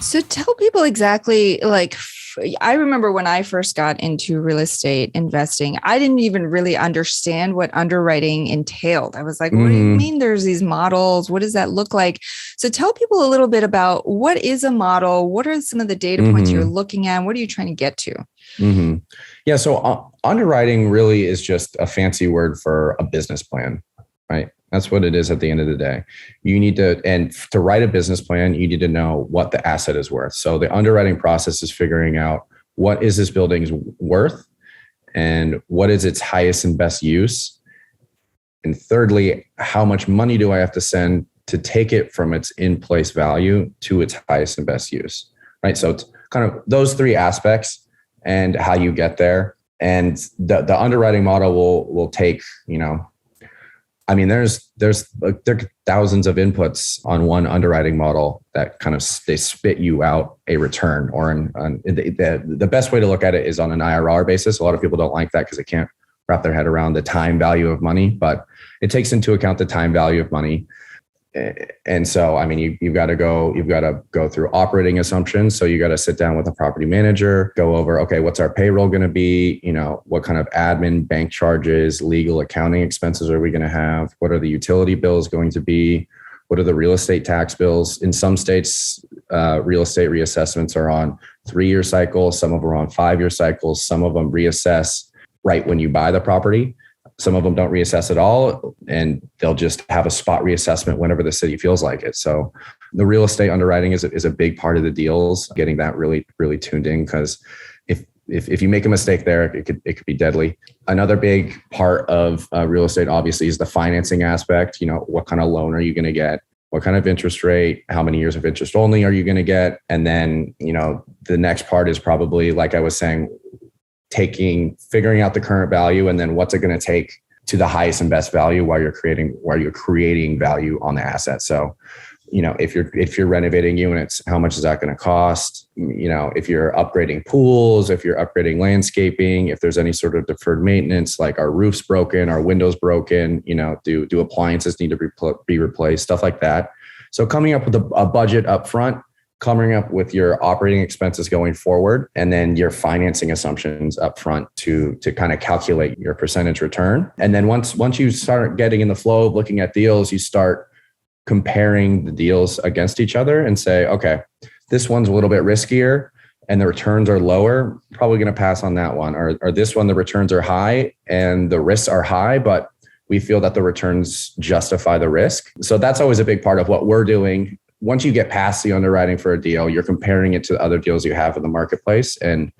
So tell people exactly, I remember when I first got into real estate investing, I didn't even really understand what underwriting entailed. I was like, what do you mean there's these models? What does that look like? So tell people a little bit about what is a model? What are some of the data points you're looking at? What are you trying to get to? Yeah. So underwriting really is just a fancy word for a business plan, right? That's what it is at the end of the day. You need to, and to write a business plan, you need to know what the asset is worth. So the underwriting process is figuring out what is this building's worth and what is its highest and best use. And thirdly, how much money do I have to send to take it from its in-place value to its highest and best use, right? So it's kind of those three aspects and how you get there. And the underwriting model will take, there are thousands of inputs on one underwriting model that kind of they spit you out a return, or the best way to look at it is on an IRR basis. A lot of people don't like that because they can't wrap their head around the time value of money, but it takes into account the time value of money. And so, you've got to go through operating assumptions. So you got to sit down with a property manager, go over, okay, what's our payroll going to be? What kind of admin, bank charges, legal, accounting expenses are we going to have? What are the utility bills going to be? What are the real estate tax bills? In some states, real estate reassessments are on 3-year cycles. Some of them are on 5-year cycles. Some of them reassess right when you buy the property. Some of them don't reassess at all, and they'll just have a spot reassessment whenever the city feels like it. So the real estate underwriting is a big part of the deals, getting that really, really tuned in, because if you make a mistake there, it could be deadly. Another big part of real estate, obviously, is the financing aspect. What kind of loan are you going to get? What kind of interest rate? How many years of interest only are you going to get? And then, the next part is probably, like I was saying, figuring out the current value, and then what's it going to take to the highest and best value while you're creating value on the asset. So, if you're renovating units, how much is that going to cost? If you're upgrading pools, if you're upgrading landscaping, if there's any sort of deferred maintenance, like our roof's broken, our windows broken, do appliances need to be replaced, stuff like that. So coming up with a budget up front, coming up with your operating expenses going forward, and then your financing assumptions up front to kind of calculate your percentage return. And then once you start getting in the flow of looking at deals, you start comparing the deals against each other and say, okay, this one's a little bit riskier and the returns are lower, probably going to pass on that one. Or this one, the returns are high and the risks are high, but we feel that the returns justify the risk. So that's always a big part of what we're doing. Once you get past the underwriting for a deal, you're comparing it to other deals you have in the marketplace and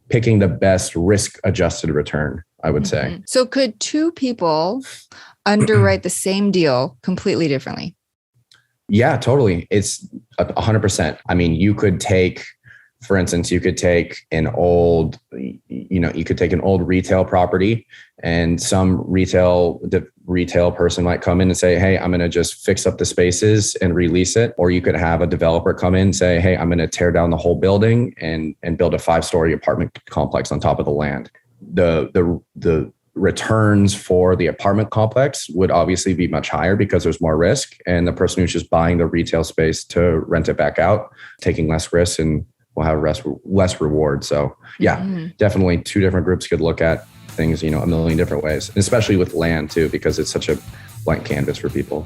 picking the best risk-adjusted return, I would say. So could two people underwrite the same deal completely differently? Yeah, totally. It's 100%. You could take, for instance, an old retail property, and some retail person might come in and say, hey, I'm going to just fix up the spaces and release it. Or you could have a developer come in and say, hey, I'm going to tear down the whole building and build a 5-story apartment complex on top of the land. The returns for the apartment complex would obviously be much higher because there's more risk. And the person who's just buying the retail space to rent it back out, taking less risk, and will have less reward. So yeah, definitely two different groups could look at things, a million different ways, especially with land too, because it's such a blank canvas for people.